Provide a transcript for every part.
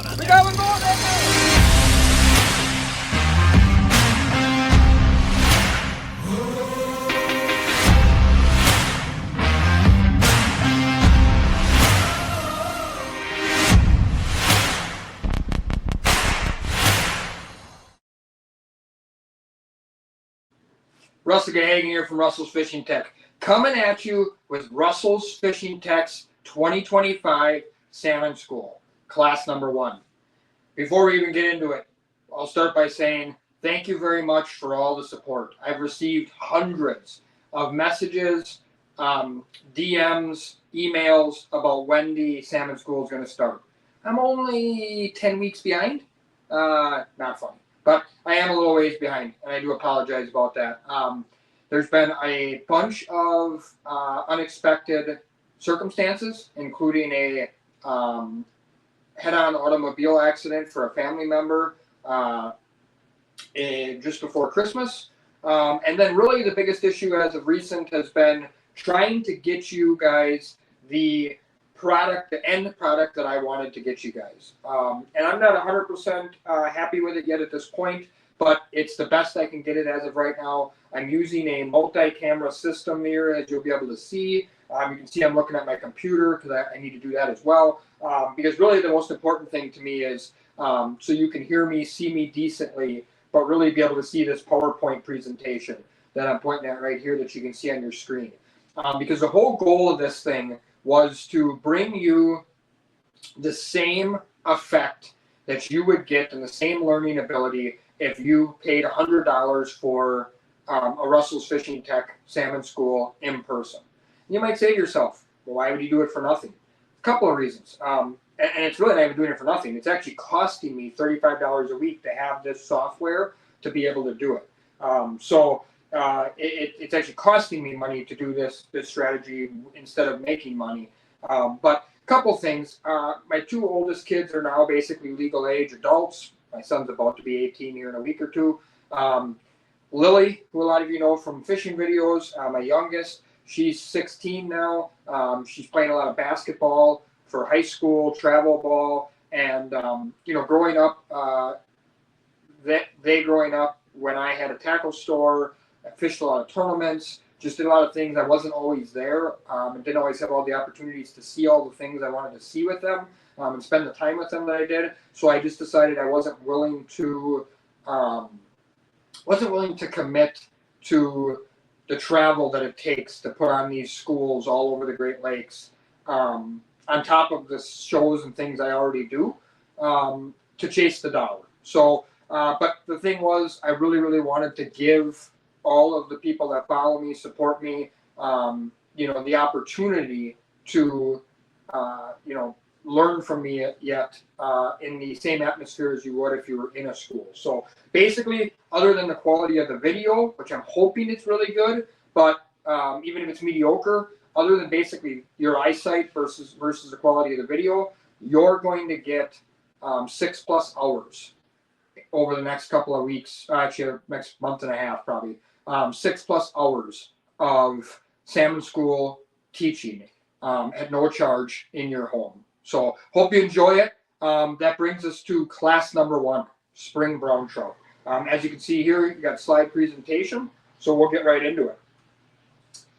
We got one more there. Russell Gahagan here from Russell's Fishing Tech, coming at you with Russell's Fishing Tech's 2025 Salmon School, class number 1. Before we even get into it, I'll start by saying thank you very much for all the support. I've received hundreds of messages, DMs, emails about when the Salmon School is going to start. I'm only 10 weeks behind. Not funny. But I am a little ways behind, and I do apologize about that. There's been a bunch of unexpected circumstances, including a head-on automobile accident for a family member just before Christmas. And then really the biggest issue as of recent has been trying to get you guys the end product that I wanted to get you guys. And I'm not 100% happy with it yet at this point, but it's the best I can get it as of right now. I'm using a multi-camera system here, as you'll be able to see. You can see I'm looking at my computer because I need to do that as well. Because really the most important thing to me is so you can hear me, see me decently, but really be able to see this PowerPoint presentation that I'm pointing at right here that you can see on your screen. Because the whole goal of this thing was to bring you the same effect that you would get and the same learning ability if you paid $100 for a Russell's Fishing Tech Salmon School in person. You might say to yourself, well, why would you do it for nothing? A couple of reasons. And it's really not even doing it for nothing. It's actually costing me $35 a week to have this software to be able to do it. It's actually costing me money to do this strategy instead of making money. But a couple things. My 2 oldest kids are now basically legal age adults. My son's about to be 18 here in a week or two. Lily, who a lot of you know from fishing videos, my youngest, she's 16 now. She's playing a lot of basketball for high school, travel ball, and growing up, growing up when I had a tackle store, I fished a lot of tournaments, just did a lot of things. I wasn't always there and didn't always have all the opportunities to see all the things I wanted to see with them and spend the time with them that I did. So I just decided I wasn't willing to commit to the travel that it takes to put on these schools all over the Great Lakes, on top of the shows and things I already do, to chase the dollar. So, but the thing was, I really, really wanted to give all of the people that follow me, support me, the opportunity to, learn from me yet in the same atmosphere as you would if you were in a school. So basically, other than the quality of the video, which I'm hoping it's really good, but even if it's mediocre, other than basically your eyesight versus the quality of the video, you're going to get 6+ hours over the next couple of weeks, actually next month and a half probably, 6+ hours of Salmon School teaching at no charge in your home. So hope you enjoy it. That brings us to class number 1, spring brown trout. As you can see here, you got slide presentation, so we'll get right into it.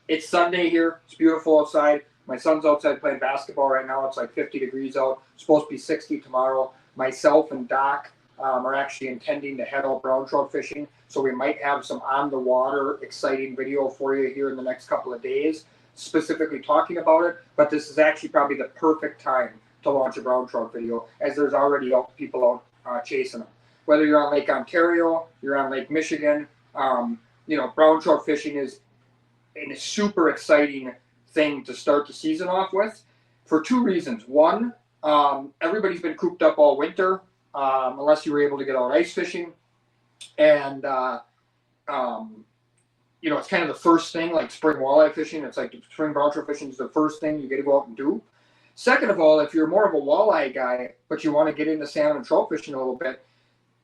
It's Sunday here. It's beautiful outside. My son's outside playing basketball right now. It's like 50 degrees out. It's supposed to be 60 tomorrow. Myself and Doc are actually intending to head out brown trout fishing, so we might have some on-the-water exciting video for you here in the next couple of days, specifically talking about it. But this is actually probably the perfect time to launch a brown trout video, as there's already people out chasing them. Whether you're on Lake Ontario, you're on Lake Michigan, brown trout fishing is a super exciting thing to start the season off with for 2 reasons. One, everybody's been cooped up all winter, unless you were able to get out ice fishing. And, it's kind of the first thing, like spring walleye fishing. It's like spring brown trout fishing is the first thing you get to go out and do. Second of all, if you're more of a walleye guy, but you want to get into salmon and trout fishing a little bit,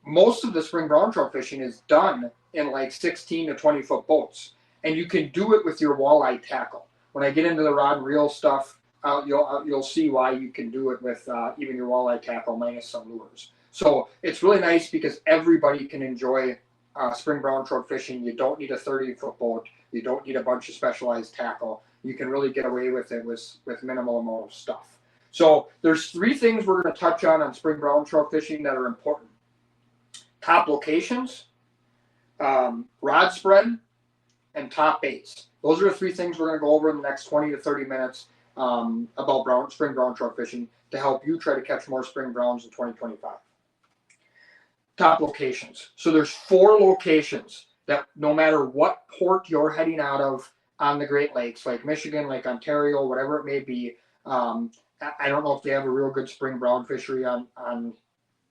most of the spring brown trout fishing is done in like 16 to 20 foot boats. And you can do it with your walleye tackle. When I get into the rod and reel stuff, you'll see why you can do it with even your walleye tackle minus some lures. So it's really nice because everybody can enjoy spring brown trout fishing. You don't need a 30-foot boat. You don't need a bunch of specialized tackle. You can really get away with it with minimal amount of stuff. So there's 3 things we're going to touch on spring brown trout fishing that are important: top locations, rod spread, and top baits. Those are the 3 things we're going to go over in the next 20 to 30 minutes about spring brown trout fishing to help you try to catch more spring browns in 2025. Top locations. So there's 4 locations that no matter what port you're heading out of on the Great Lakes, like Michigan, Lake Ontario, whatever it may be, I don't know if they have a real good spring brown fishery on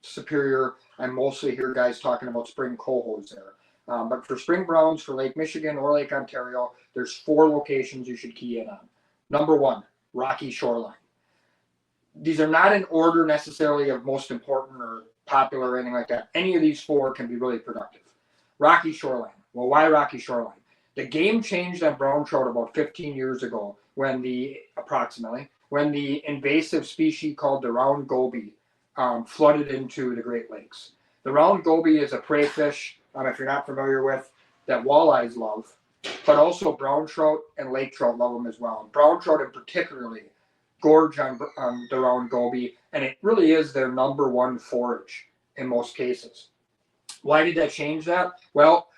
Superior. I mostly hear guys talking about spring cohos there. But for spring browns for Lake Michigan or Lake Ontario, there's 4 locations you should key in on. Number 1, rocky shoreline. These are not in order necessarily of most important or popular or anything like that. Any of these 4 can be really productive. Rocky shoreline. Well, why rocky shoreline? The game changed on brown trout about 15 years ago when the invasive species called the round goby flooded into the Great Lakes. The round goby is a prey fish, if you're not familiar with, that walleyes love, but also brown trout and lake trout love them as well. And brown trout in particularly gorge on the round goby, and it really is their number 1 forage in most cases. Why did that change that? Well,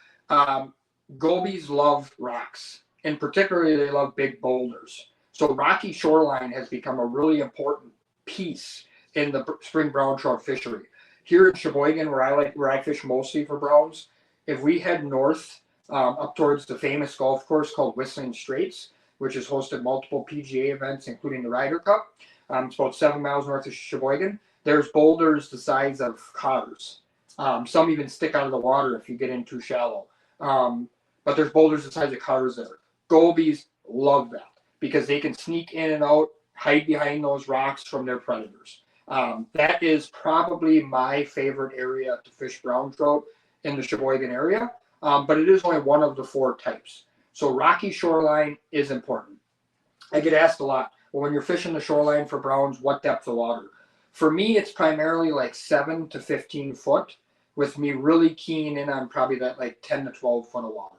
gobies love rocks, and particularly they love big boulders. So rocky shoreline has become a really important piece in the spring brown trout fishery. Here in Sheboygan, where I fish mostly for browns, if we head north up towards the famous golf course called Whistling Straits, which has hosted multiple PGA events, including the Ryder Cup, it's about 7 miles north of Sheboygan. There's boulders the size of cars. Some even stick out of the water if you get in too shallow. But there's boulders the size of cars there. Gobies love that because they can sneak in and out, hide behind those rocks from their predators. That is probably my favorite area to fish brown trout in the Sheboygan area, but it is only one of the 4 types. So rocky shoreline is important. I get asked a lot, well, when you're fishing the shoreline for browns, what depth of water? For me, it's primarily like 7 to 15 foot, with me really keying in on probably that like 10 to 12 foot of water.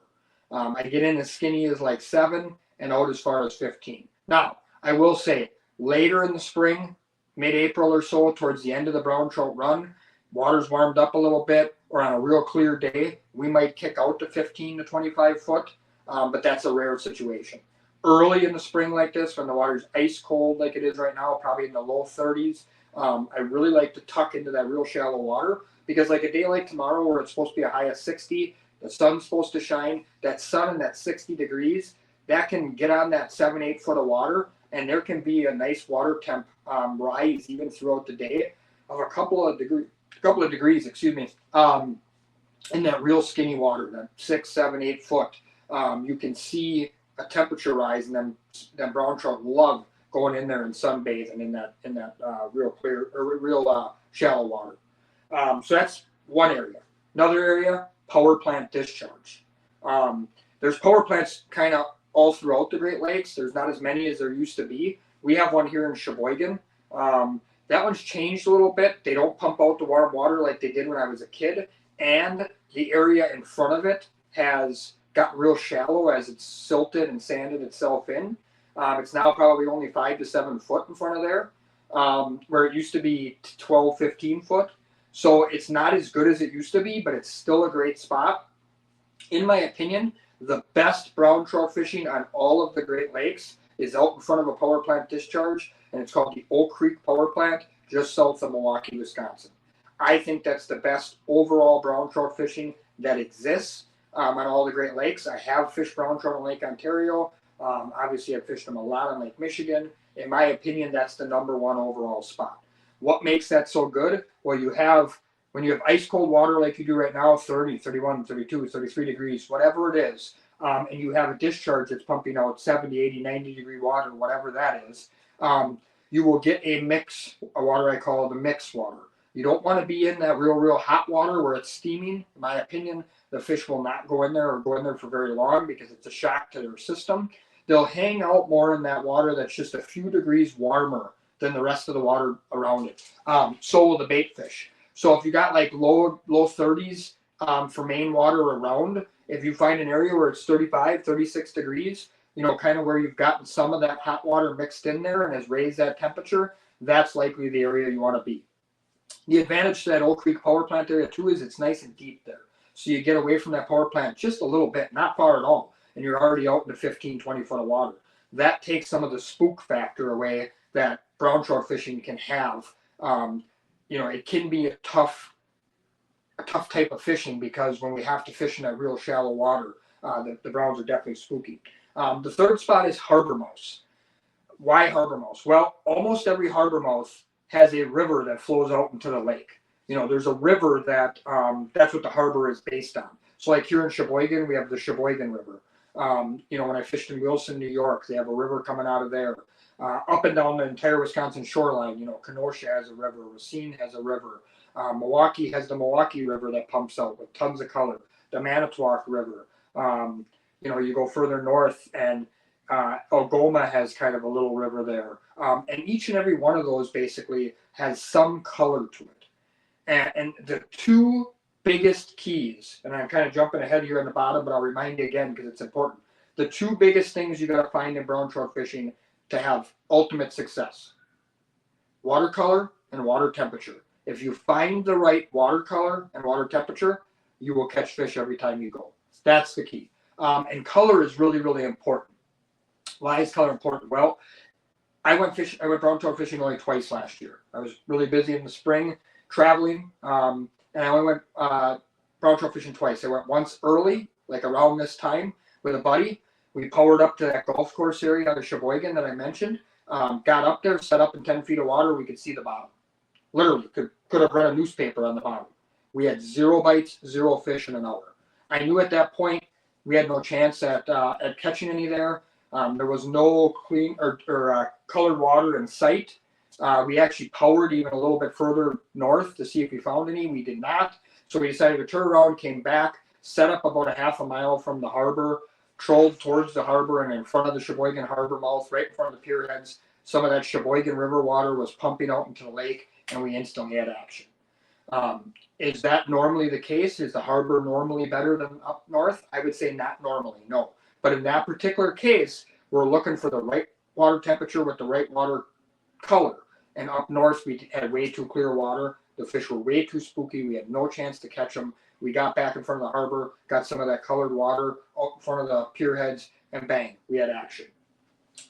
I get in as skinny as like 7 and out as far as 15. Now, I will say, later in the spring, mid-April or so, towards the end of the brown trout run, water's warmed up a little bit, or on a real clear day, we might kick out to 15 to 25 foot, but that's a rare situation. Early in the spring like this, when the water's ice cold like it is right now, probably in the low 30s, I really like to tuck into that real shallow water, because like a day like tomorrow where it's supposed to be a high of 60, the sun's supposed to shine, that sun and that 60 degrees, that can get on that 7-8 foot of water, and there can be a nice water temp rise even throughout the day of a couple of degrees, in that real skinny water, that 6, 7, 8 foot. You can see a temperature rise, and then brown trout love going in there and sunbathing in that real clear or real shallow water. So that's one area. Another area, power plant discharge. There's power plants kind of all throughout the Great Lakes. There's not as many as there used to be. We have one here in Sheboygan. That one's changed a little bit. They don't pump out the warm water like they did when I was a kid, and the area in front of it has gotten real shallow as it's silted and sanded itself in. It's now probably only 5 to 7 foot in front of there, where it used to be 12, 15 foot. So it's not as good as it used to be, but it's still a great spot. In my opinion, the best brown trout fishing on all of the Great Lakes is out in front of a power plant discharge, and it's called the Oak Creek Power Plant, just south of Milwaukee, Wisconsin. I think that's the best overall brown trout fishing that exists on all the Great Lakes. I have fished brown trout in Lake Ontario. Obviously, I've fished them a lot on Lake Michigan. In my opinion, that's the number 1 overall spot. What makes that so good? Well, when you have ice cold water like you do right now, 30, 31, 32, 33 degrees, whatever it is, and you have a discharge that's pumping out 70, 80, 90 degree water, whatever that is, you will get a water I call the mix water. You don't want to be in that real hot water where it's steaming. In my opinion, the fish will not go in there or go in there for very long because it's a shock to their system. they'll hang out more in that water that's just a few degrees warmer than the rest of the water around it. So will the bait fish. So if you got like low 30s for main water around, if you find an area where it's 35, 36 degrees, kind of where you've gotten some of that hot water mixed in there and has raised that temperature, that's likely the area you want to be. The advantage to that Oak Creek power plant area too is it's nice and deep there. So you get away from that power plant just a little bit, not far at all, and you're already out into 15, 20 foot of water. That takes some of the spook factor away that brown trout fishing can have. It can be a tough type of fishing because when we have to fish in that real shallow water, the browns are definitely spooky. The third spot is harbor mouse. Why harbor mouse? Well, almost every harbor mouse has a river that flows out into the lake. There's a river that's what the harbor is based on. So like here in Sheboygan, we have the Sheboygan River. When I fished in Wilson, New York, they have a river coming out of there. Up and down the entire Wisconsin shoreline, Kenosha has a river, Racine has a river. Milwaukee has the Milwaukee River that pumps out with tons of color. The Manitowoc River. You go further north and Algoma has kind of a little river there. And each and every one of those basically has some color to it. And the two biggest keys, and I'm kind of jumping ahead here on the bottom, but I'll remind you again because it's important. The two biggest things you got to find in brown trout fishing to have ultimate success: watercolor and water temperature. If you find the right watercolor and water temperature, you will catch fish every time you go. That's the key. And color is really, really important. Why is color important? Well, I went brown trout fishing only twice last year. I was really busy in the spring traveling, and I only went brown trout fishing twice. I went once early, like around this time, with a buddy. We powered up to that golf course area out of Sheboygan that I mentioned. Got up there, set up in 10 feet of water. We could see the bottom. Literally, could have read a newspaper on the bottom. We had 0 bites, 0 fish in an hour. I knew at that point we had no chance at catching any there. There was no clean or colored water in sight. We actually powered even a little bit further north to see if we found any. We did not. So we decided to turn around, came back, set up about a half a mile from the harbor, trolled towards the harbor, and in front of the Sheboygan harbor mouth, right in front of the pier heads, some of that Sheboygan River water was pumping out into the lake, and we instantly had action. Is that normally the case? Is the harbor normally better than up north? I would say not normally, no. But in that particular case, we're looking for the right water temperature with the right water color. And up north, we had way too clear water. The fish were way too spooky. We had no chance to catch them. We got back in front of the harbor, got some of that colored water out in front of the pier heads, and bang, we had action.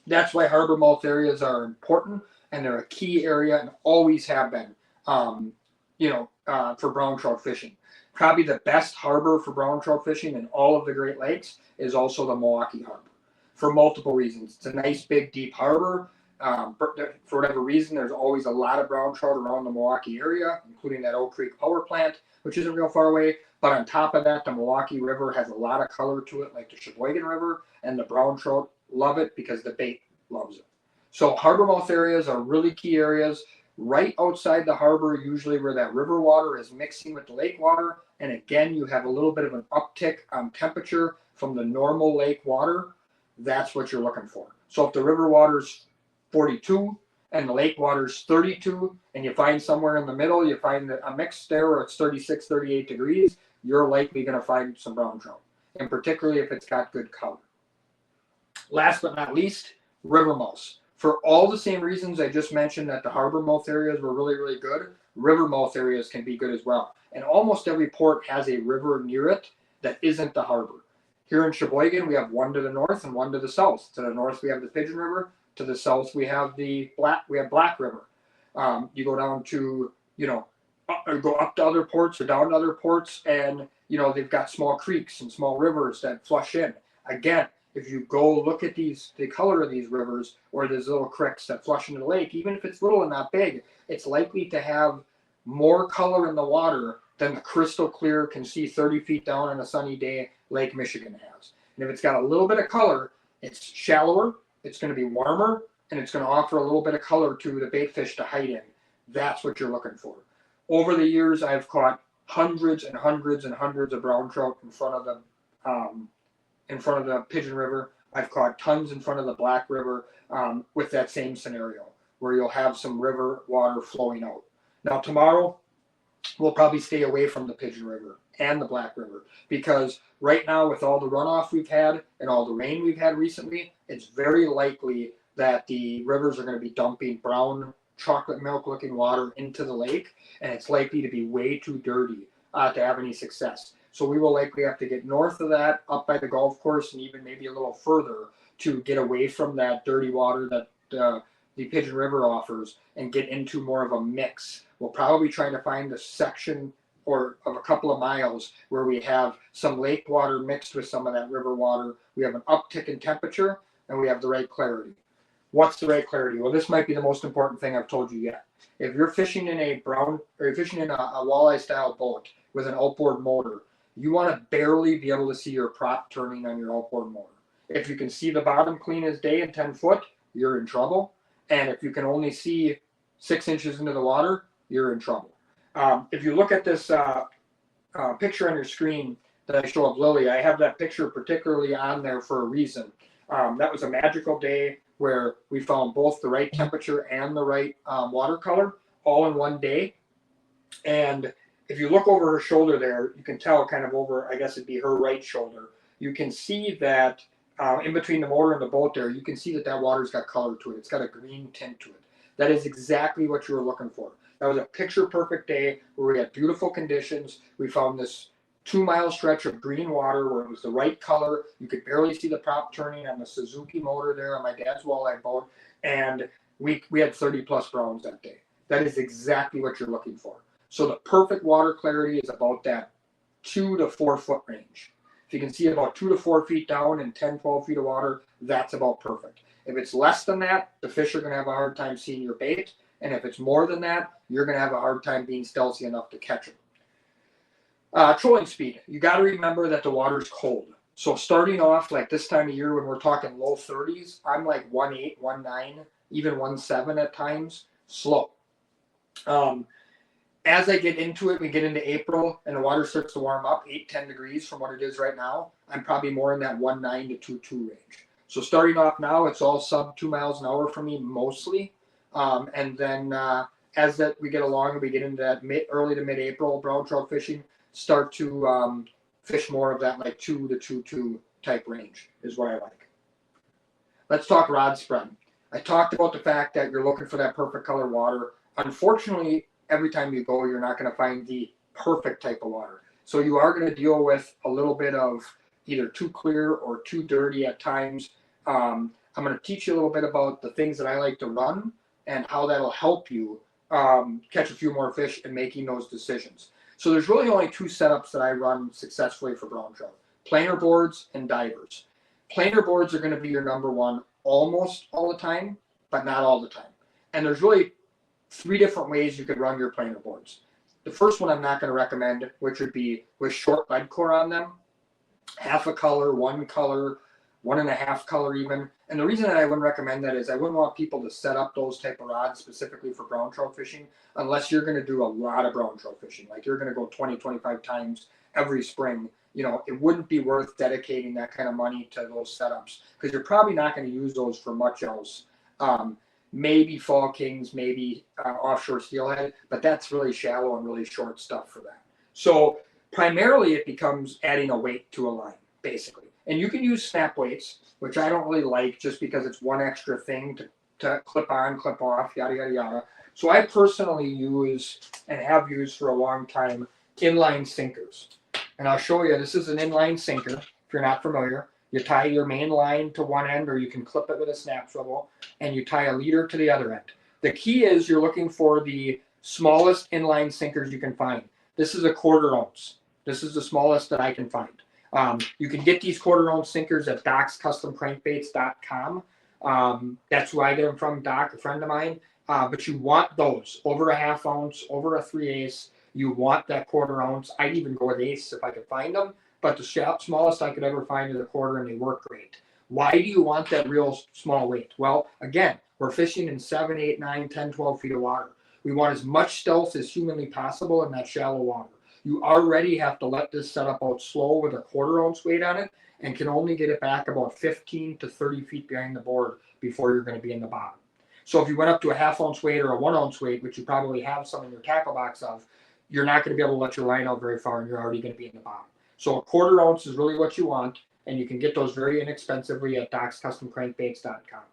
That's why harbor mouth areas are important, and they're a key area and always have been, for brown trout fishing. Probably the best harbor for brown trout fishing in all of the Great Lakes is also the Milwaukee Harbor, for multiple reasons. It's a nice, big, deep harbor. For whatever reason, there's always a lot of brown trout around the Milwaukee area, including that Oak Creek power plant, which isn't real far away. But on top of that, the Milwaukee River has a lot of color to it, like the Sheboygan River, and the brown trout love it because the bait loves it. So harbor mouth areas are really key areas. Right outside the harbor, usually where that river water is mixing with the lake water, and again, you have a little bit of an uptick on temperature from the normal lake water. That's what you're looking for. So if the river water's 42 and the lake water's 32, and you find somewhere in the middle, you find a mix there where it's 36, 38 degrees, you're likely going to find some brown trout, and particularly if it's got good color. Last but not least, river mouse. For all the same reasons I just mentioned that the harbor mouth areas were really, really good, river mouth areas can be good as well. And almost every port has a river near it that isn't the harbor. Here in Sheboygan, we have one to the north and one to the south. To the north, we have the Pigeon River. To the south, we have Black River. You go down to, or go up to other ports or down to other ports, and, they've got small creeks and small rivers that flush in. Again, if you go look at the color of these rivers or these little creeks that flush into the lake, even if it's little and not big, it's likely to have more color in the water than the crystal clear, can see 30 feet down on a sunny day Lake Michigan has. And if it's got a little bit of color, it's shallower, it's going to be warmer, and it's going to offer a little bit of color to the bait fish to hide in. That's what you're looking for. Over the years, I've caught hundreds and hundreds and hundreds of brown trout in front of the Pigeon River. I've caught tons in front of the Black River with that same scenario, where you'll have some river water flowing out. Now tomorrow, we'll probably stay away from the Pigeon River and the Black River, because right now, with all the runoff we've had and all the rain we've had recently, it's very likely that the rivers are going to be dumping brown chocolate milk looking water into the lake, and it's likely to be way too dirty to have any success. So we will likely have to get north of that, up by the golf course, and even maybe a little further to get away from that dirty water that the Pigeon River offers, and get into more of a mix. We'll probably try to find a section or of a couple of miles where we have some lake water mixed with some of that river water. We have an uptick in temperature, and we have the right clarity. What's the right clarity? Well, this might be the most important thing I've told you yet. If you're fishing in a walleye style boat with an outboard motor, you want to barely be able to see your prop turning on your outboard motor. If you can see the bottom clean as day and 10 foot, you're in trouble. And if you can only see 6 inches into the water, you're in trouble. If you look at this picture on your screen that I show of Lily, I have that picture particularly on there for a reason. That was a magical day where we found both the right temperature and the right watercolor all in one day. And if you look over her shoulder there, you can tell kind of over, I guess it'd be her right shoulder, you can see that in between the motor and the boat there, you can see that water's got color to it. It's got a green tint to it. That is exactly what you were looking for. That was a picture perfect day where we had beautiful conditions. We found this 2-mile stretch of green water where it was the right color. You could barely see the prop turning on the Suzuki motor there on my dad's walleye boat. And we had 30 plus browns that day. That is exactly what you're looking for. So the perfect water clarity is about that 2 to 4 foot range. If you can see about 2 to 4 feet down in 10, 12 feet of water, that's about perfect. If it's less than that, the fish are going to have a hard time seeing your bait. And if it's more than that, you're going to have a hard time being stealthy enough to catch them. Trolling speed. You got to remember that the water's cold. So starting off like this time of year when we're talking low 30s, I'm like 1.8, 1.9, even 1.7 at times, slow. As I get into it, we get into April and the water starts to warm up 8-10 degrees from what it is right now. I'm probably more in that 1.9 to 2.2 range. So starting off now, it's all sub 2 miles an hour for me mostly. And then as that we get along and we get into that early to mid-April brown trout fishing, start to fish more of that like 2 to 2.2 type range is what I like. Let's talk rod spread. I talked about the fact that you're looking for that perfect color water. Unfortunately, every time you go, you're not going to find the perfect type of water. So you are going to deal with a little bit of either too clear or too dirty at times. I'm going to teach you a little bit about the things that I like to run and how that'll help you catch a few more fish in making those decisions. So there's really only 2 setups that I run successfully for brown trout: planer boards and divers. Planer boards are going to be your number one almost all the time, but not all the time. And there's really 3 different ways you could run your planer boards. The first one I'm not going to recommend, which would be with short lead core on them, half a color, 1 color, 1.5 color even. And the reason that I wouldn't recommend that is I wouldn't want people to set up those type of rods specifically for brown trout fishing unless you're going to do a lot of brown trout fishing. Like you're going to go 20, 25 times every spring. You know, it wouldn't be worth dedicating that kind of money to those setups because you're probably not going to use those for much else. Maybe fall kings, maybe offshore steelhead, but that's really shallow and really short stuff for that. So primarily it becomes adding a weight to a line, basically. And you can use snap weights, which I don't really like just because it's one extra thing to clip on, clip off, yada, yada, yada. So I personally use and have used for a long time inline sinkers. And I'll show you, this is an inline sinker, if you're not familiar. You tie your main line to one end, or you can clip it with a snap swivel, and you tie a leader to the other end. The key is you're looking for the smallest inline sinkers you can find. This is a 1/4 ounce. This is the smallest that I can find. You can get these 1/4 ounce sinkers at Doc'sCustomCrankbaits.com. That's who I get them from, Doc, a friend of mine. But you want those over a 1/2 ounce, over a 3/8. You want that 1/4 ounce. I'd even go with 1/8 if I could find them. But the smallest I could ever find is a 1/4, and they work great. Why do you want that real small weight? Well, again, we're fishing in 7, 8, 9, 10, 12 feet of water. We want as much stealth as humanly possible in that shallow water. you already have to let this setup out slow with a 1/4 ounce weight on it, and can only get it back about 15 to 30 feet behind the board before you're going to be in the bottom. So if you went up to a 1/2 ounce weight or a 1 ounce weight, which you probably have some in your tackle box of, you're not going to be able to let your line out very far, and you're already going to be in the bottom. So a 1/4 ounce is really what you want, and you can get those very inexpensively at docscustomcrankbaits.com.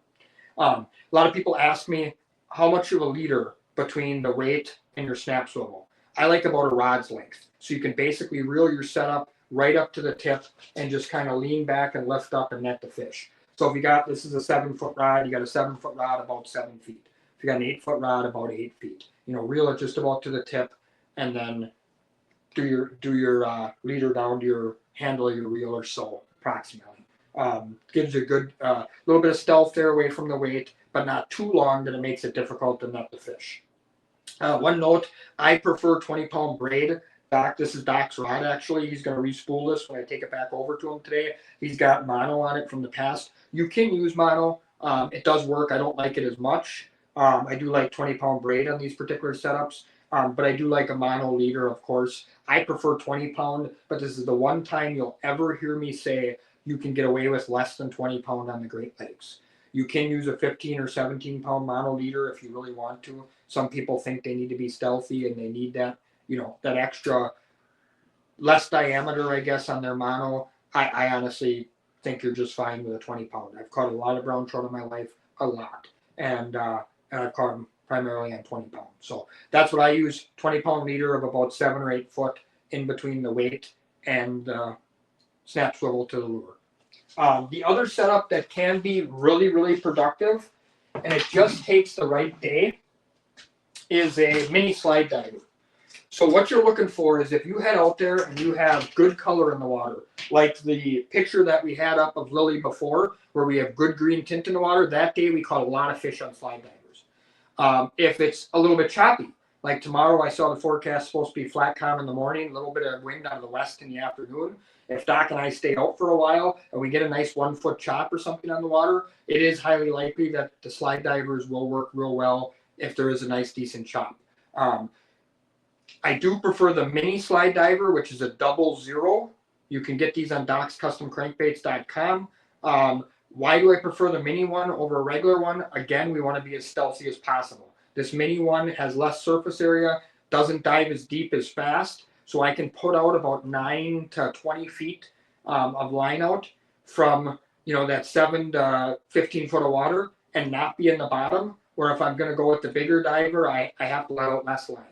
A lot of people ask me how much of a leader between the weight and your snap swivel. I like about a rod's length. So you can basically reel your setup right up to the tip and just kind of lean back and lift up and net the fish. So if you got, this is a 7-foot rod, you got a 7-foot rod about 7 feet. If you got an 8-foot rod, about 8 feet. Reel it just about to the tip, and then do your leader down to your handle of your reel or so, approximately. Gives you a good little bit of stealth there away from the weight, but not too long that it makes it difficult to net the fish. One note, I prefer 20-pound braid. Doc, this is Doc's rod actually. He's going to respool this when I take it back over to him today. He's got mono on it from the past. You can use mono. It does work. I don't like it as much. I do like 20-pound braid on these particular setups, but I do like a mono leader, of course. I prefer 20-pound, but this is the one time you'll ever hear me say you can get away with less than 20-pound on the Great Lakes. You can use a 15 or 17-pound mono leader if you really want to. Some people think they need to be stealthy and they need that, that extra less diameter, I guess, on their mono. I honestly think you're just fine with a 20-pound. I've caught a lot of brown trout in my life, a lot, and I've caught them primarily on 20-pound. So that's what I use, 20-pound leader of about 7 or 8 foot in between the weight and snap swivel to the lure. The other setup that can be really, really productive, and it just takes the right day, is a mini slide diver. So what you're looking for is if you head out there and you have good color in the water, like the picture that we had up of Lily before, where we have good green tint in the water, that day we caught a lot of fish on slide divers. If it's a little bit choppy, like tomorrow I saw the forecast supposed to be flat calm in the morning, a little bit of wind out of the west in the afternoon. If Doc and I stay out for a while and we get a nice 1 foot chop or something on the water, it is highly likely that the slide divers will work real well if there is a nice decent chop. I do prefer the mini slide diver, which is a 00. You can get these on docscustomcrankbaits.com. Why do I prefer the mini one over a regular one? Again, we want to be as stealthy as possible. This mini one has less surface area, doesn't dive as deep as fast, so I can put out about 9 to 20 feet of line out from that 7 to 15 foot of water and not be in the bottom, where if I'm going to go with the bigger diver, I have to let out less line.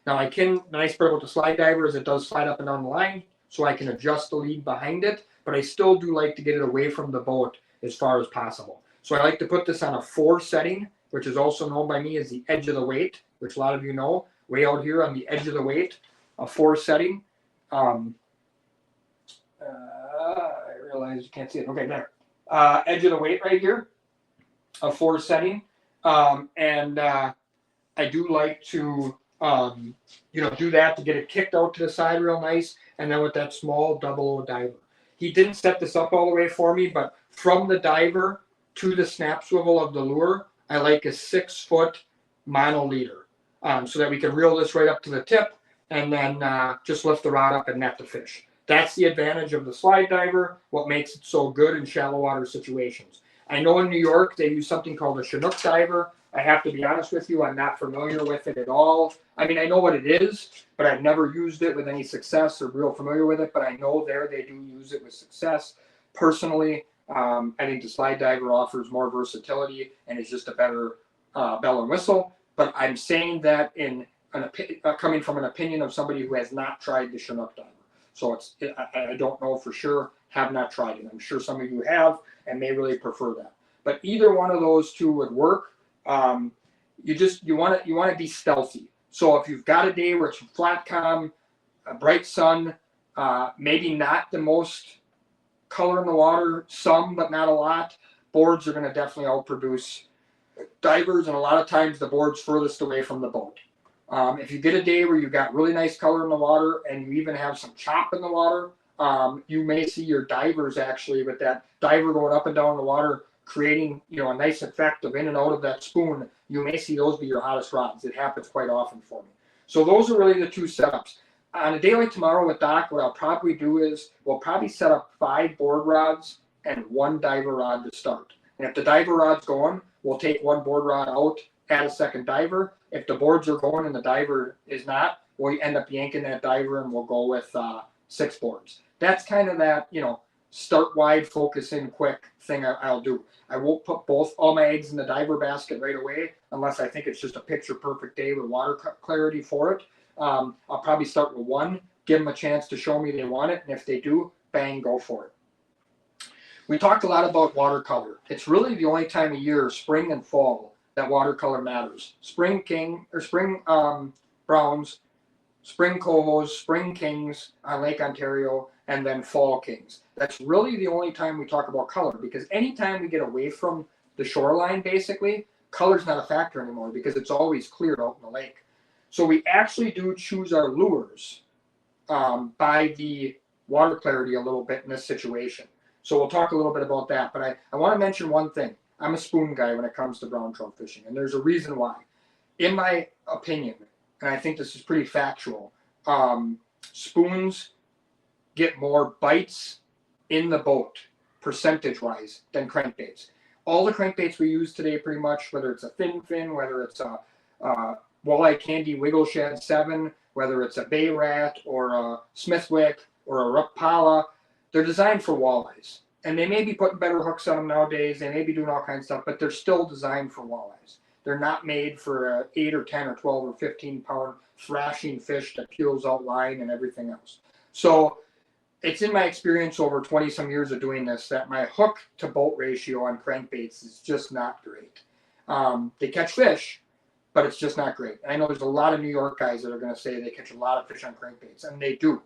Now the nice part about the slide diver is it does slide up and down the line, so I can adjust the lead behind it, but I still do like to get it away from the boat as far as possible. So I like to put this on a 4 setting, which is also known by me as the edge of the weight, which a lot of you know, way out here on the edge of the weight, a 4 setting. I realize you can't see it. Okay, there. Edge of the weight right here, a 4 setting. I do like to do that to get it kicked out to the side real nice, and then with that small 00 diver. He didn't set this up all the way for me, but from the diver to the snap swivel of the lure, I like a 6 foot mono leader, so that we can reel this right up to the tip and then just lift the rod up and net the fish. That's the advantage of the slide diver, what makes it so good in shallow water situations. I know in New York they use something called a Chinook diver. I have to be honest with you, I'm not familiar with it at all. I mean, I know what it is, but I've never used it with any success or real familiar with it, but I know there they do use it with success. Personally, I think the slide diver offers more versatility and is just a better bell and whistle, but I'm saying that coming from an opinion of somebody who has not tried the Chinook diver. So I don't know for sure, have not tried it. I'm sure some of you have and may really prefer that. But either one of those two would work. You want to be stealthy. So if you've got a day where it's flat calm, a bright sun, maybe not the most color in the water, some but not a lot, boards are going to definitely outproduce divers, and a lot of times the board's furthest away from the boat. If you get a day where you've got really nice color in the water and you even have some chop in the water, you may see your divers actually with that diver going up and down the water creating a nice effect of in and out of that spoon. You may see those be your hottest rods. It happens quite often for me. So those are really the two setups. On a day like tomorrow with Doc, what I'll probably do is we'll probably set up 5 board rods and 1 diver rod to start. And if the diver rod's going, we'll take 1 board rod out, add a second diver. If the boards are going and the diver is not, we'll end up yanking that diver and we'll go with 6 boards. That's kind of that, start wide, focus in quick thing I'll do. I won't put all my eggs in the diver basket right away unless I think it's just a picture perfect day with water clarity for it. I'll probably start with 1, give them a chance to show me they want it, and if they do, bang, go for it. We talked a lot about watercolor. It's really the only time of year, spring and fall, that watercolor matters. Spring browns, spring cohos, spring kings on Lake Ontario, and then fall kings. That's really the only time we talk about color, because anytime we get away from the shoreline, basically, color's not a factor anymore because it's always clear out in the lake. So we actually do choose our lures by the water clarity a little bit in this situation. So we'll talk a little bit about that. But I want to mention one thing. I'm a spoon guy when it comes to brown trout fishing, and there's a reason why. In my opinion, and I think this is pretty factual, spoons get more bites in the boat, percentage-wise, than crankbaits. All the crankbaits we use today, pretty much, whether it's a thin fin, whether it's a walleye candy wiggle shad 7, whether it's a bay rat or a smithwick or a rapala, they're designed for walleyes. And they may be putting better hooks on them nowadays, they may be doing all kinds of stuff, but they're still designed for walleyes. They're not made for a 8 or 10 or 12 or 15 pound thrashing fish that peels out line and everything else. So it's in my experience over 20 some years of doing this that my hook to boat ratio on crankbaits is just not great. They catch fish, but it's just not great. I know there's a lot of New York guys that are going to say they catch a lot of fish on crankbaits, and they do.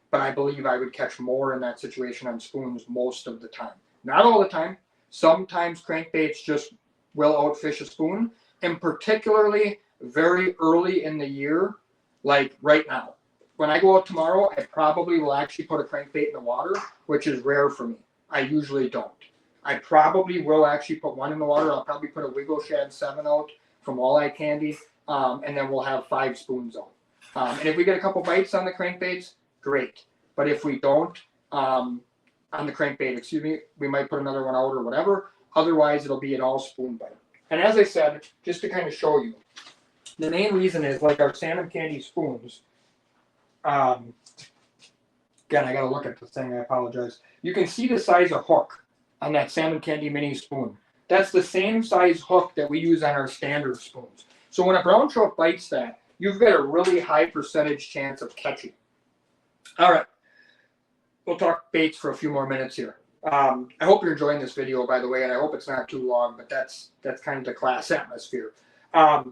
But I believe I would catch more in that situation on spoons most of the time. Not all the time. Sometimes crankbaits just will outfish a spoon, and particularly very early in the year, like right now. When I go out tomorrow, I probably will actually put a crankbait in the water, which is rare for me. I usually don't. I probably will actually put 1 in the water. I'll probably put a Wiggle Shad 7 out from Walleye Candy, and then we'll have 5 spoons out. And if we get a couple bites on the crankbaits, great. But if we don't, on the crankbait, we might put another one out or whatever. Otherwise, it'll be an all spoon bite. And as I said, just to kind of show you, the main reason is like our salmon candy spoons. Again, I got to look at the thing. I apologize. You can see the size of hook on that salmon candy mini spoon. That's the same size hook that we use on our standard spoons. So when a brown trout bites that, you've got a really high percentage chance of catching. All right. We'll talk baits for a few more minutes here. I hope you're enjoying this video, by the way, and I hope it's not too long, but that's kind of the class atmosphere. I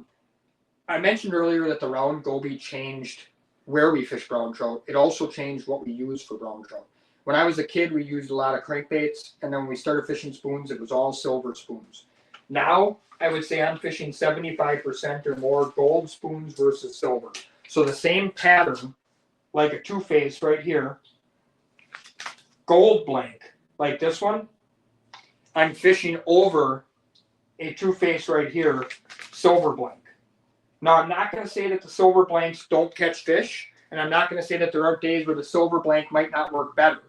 mentioned earlier that the round goby changed where we fish brown trout. It also changed what we use for brown trout. When I was a kid, we used a lot of crankbaits, and then when we started fishing spoons, it was all silver spoons. Now, I would say I'm fishing 75% or more gold spoons versus silver. So the same pattern, like a two-face right here, gold blank, like this one, I'm fishing over a two-face right here, silver blank. Now, I'm not going to say that the silver blanks don't catch fish, and I'm not going to say that there aren't days where the silver blank might not work better.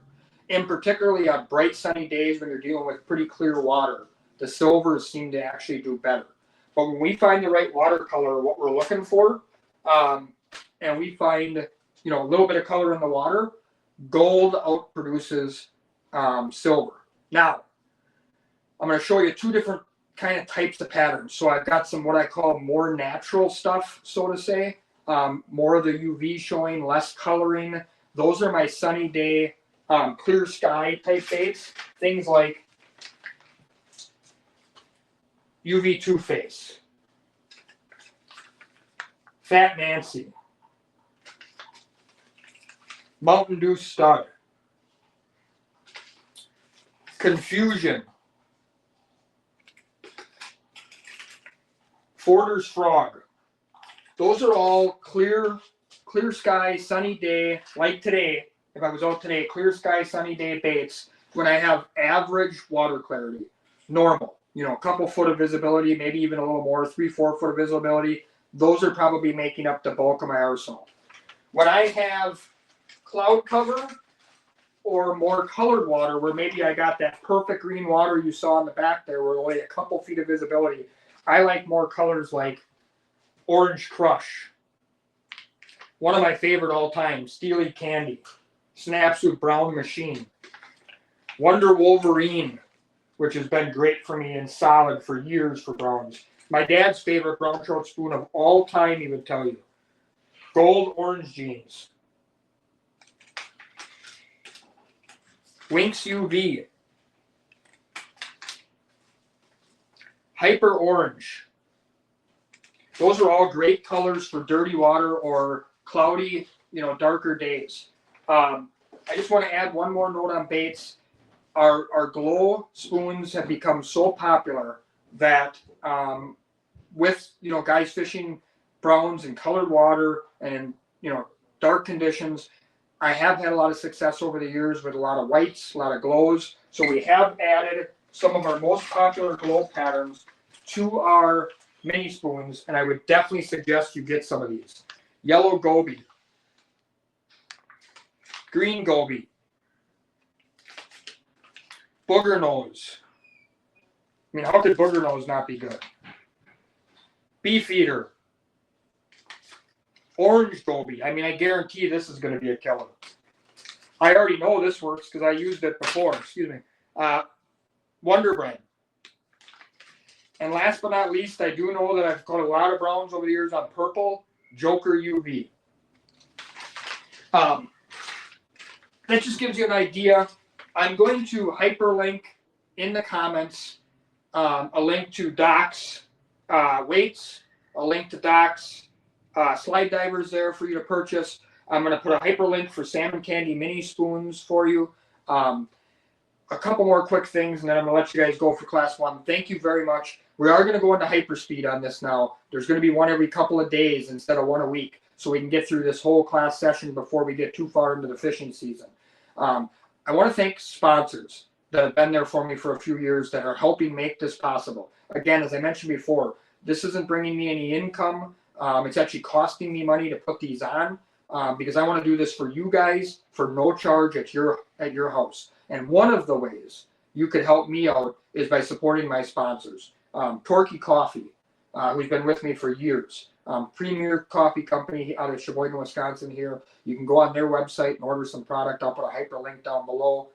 And particularly on bright sunny days when you're dealing with pretty clear water, the silvers seem to actually do better. But when we find the right watercolor, what we're looking for, and we find a little bit of color in the water, gold outproduces silver. Now, I'm going to show you 2 different kind of types of patterns. So I've got some what I call more natural stuff, so to say, more of the UV showing, less coloring. Those are my sunny day, clear sky type baits. Things like UV two-face, Fat Nancy, Mountain Dew Stud, Confusion, Forder's Frog. Those are all clear sky, sunny day, like today. If I was out today, clear sky, sunny day baits when I have average water clarity, normal, a couple foot of visibility, maybe even a little more, 3-4 foot of visibility. Those are probably making up the bulk of my arsenal. When I have cloud cover or more colored water, where maybe I got that perfect green water you saw in the back there, where only a couple feet of visibility, I like more colors like Orange Crush. One of my favorite all time, Steely Candy, Snapsuit Brown Machine, Wonder Wolverine, which has been great for me and solid for years for browns. My dad's favorite brown trout spoon of all time, he would tell you, Gold Orange Jeans, Winx UV, Hyper Orange. Those are all great colors for dirty water or cloudy, darker days. I just want to add one more note on baits. Our glow spoons have become so popular that with guys fishing browns and colored water and dark conditions, I have had a lot of success over the years with a lot of whites, a lot of glows. So we have added some of our most popular glow patterns to our mini spoons, and I would definitely suggest you get some of these. Yellow goby, green goby, booger nose. I mean, how could booger nose not be good? Beef eater, orange goby. I mean, I guarantee this is going to be a killer. I already know this works because I used it before. Excuse me. Wonder Bread. And last but not least, I do know that I've caught a lot of browns over the years on purple Joker UV. That just gives you an idea. I'm going to hyperlink in the comments a link to Doc's weights, a link to Doc's slide divers there for you to purchase. I'm going to put a hyperlink for Salmon Candy mini spoons for you. A couple more quick things, and then I'm going to let you guys go for class 1. Thank you very much. We are going to go into hyperspeed on this now. There's going to be one every couple of days instead of one a week, so we can get through this whole class session before we get too far into the fishing season. I want to thank sponsors that have been there for me for a few years that are helping make this possible. Again, as I mentioned before, this isn't bringing me any income. It's actually costing me money to put these on because I want to do this for you guys for no charge at your house. And one of the ways you could help me out is by supporting my sponsors. Torquay Coffee, who's been with me for years. Premier coffee company out of Sheboygan, Wisconsin here. You can go on their website and order some product. I'll put a hyperlink down below.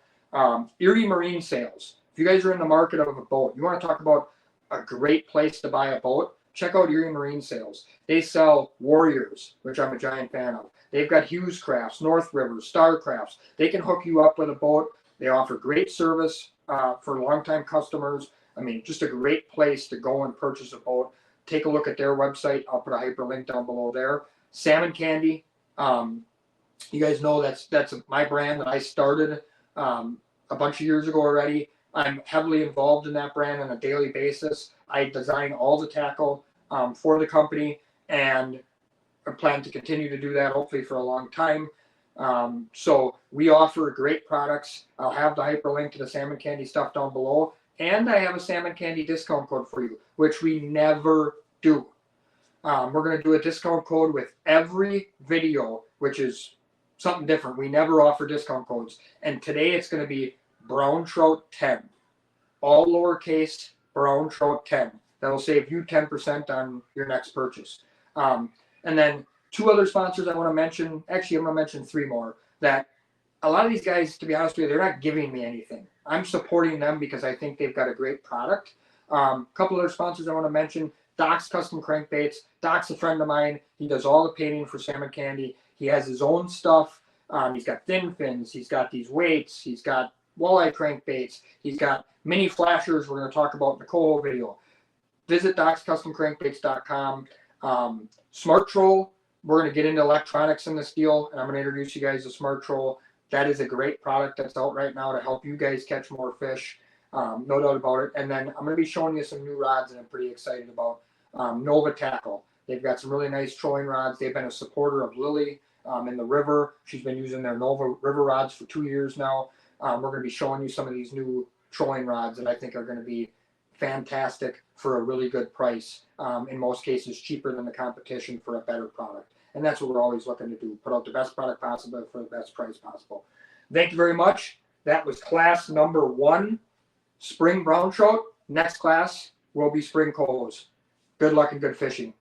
Erie Marine Sales. If you guys are in the market of a boat, you want to talk about a great place to buy a boat, check out Erie Marine Sales. They sell Warriors, which I'm a giant fan of. They've got Hughes Crafts, North River, Star Crafts. They can hook you up with a boat. They offer great service for longtime customers. I mean, just a great place to go and purchase a boat. Take a look at their website. I'll put a hyperlink down below there. Salmon Candy. You guys know that's my brand that I started a bunch of years ago already. I'm heavily involved in that brand on a daily basis. I design all the tackle for the company, and I plan to continue to do that hopefully for a long time. So we offer great products. I'll have the hyperlink to the Salmon Candy stuff down below. And I have a Salmon Candy discount code for you, which we never do. We're going to do a discount code with every video, which is something different. We never offer discount codes. And today it's going to be Brown Trout 10. All lowercase, Brown Trout 10. That'll save you 10% on your next purchase. And then 2 other sponsors I want to mention. Actually, I'm going to mention 3 more. That a lot of these guys, to be honest with you, they're not giving me anything. I'm supporting them because I think they've got a great product. A couple other sponsors I want to mention. Doc's Custom Crankbaits. Doc's a friend of mine. He does all the painting for Salmon Candy. He has his own stuff. He's got thin fins. He's got these weights. He's got walleye crankbaits. He's got mini flashers we're going to talk about in the Coho video. Visit docscustomcrankbaits.com. Smart Troll. We're going to get into electronics in this deal, and I'm going to introduce you guys to Smart Troll. That is a great product that's out right now to help you guys catch more fish. No doubt about it. And then I'm going to be showing you some new rods that I'm pretty excited about. Nova Tackle. They've got some really nice trolling rods. They've been a supporter of Lily in the river. She's been using their Nova river rods for 2 years now. We're going to be showing you some of these new trolling rods that I think are going to be fantastic for a really good price. In most cases, cheaper than the competition for a better product. And that's what we're always looking to do, put out the best product possible for the best price possible. Thank you very much. That was class number 1, spring brown trout. Next class will be spring cohos. Good luck and good fishing.